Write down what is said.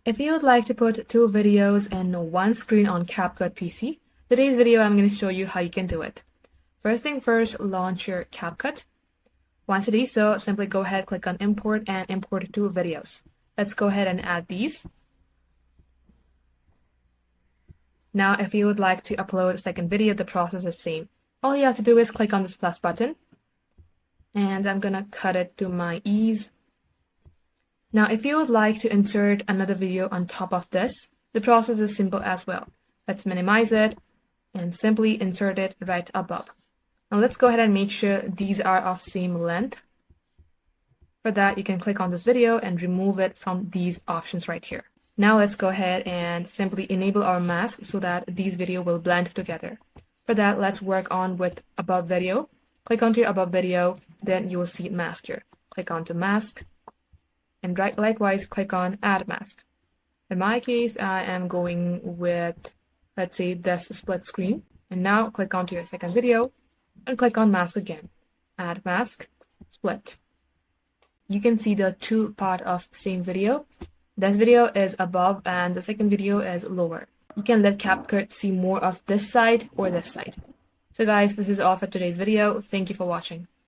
If you would like to put two videos in one screen on CapCut PC, today's video I'm going to show you how you can do it. First thing first, launch your CapCut. Once you do so, simply go ahead, click on import and import two videos. Let's go ahead and add these. Now, if you would like to upload a second video, the process is the same. All you have to do is click on this plus button, and I'm going to cut it to my ease. Now, if you would like to insert another video on top of this, the process is simple as well. Let's minimize it and simply insert it right above. Now let's go ahead and make sure these are of same length. For that, you can click on this video and remove it from these options right here. Now let's go ahead and simply enable our mask so that these videos will blend together. For that, let's work on with above video. Click onto above video, then you will see mask here. Click onto mask. And likewise, click on Add Mask. In my case, I am going with, let's say, this split screen. And now click onto your second video and click on Mask again. Add Mask, Split. You can see the two part of same video. This video is above and the second video is lower. You can let CapCut see more of this side or this side. So guys, this is all for today's video. Thank you for watching.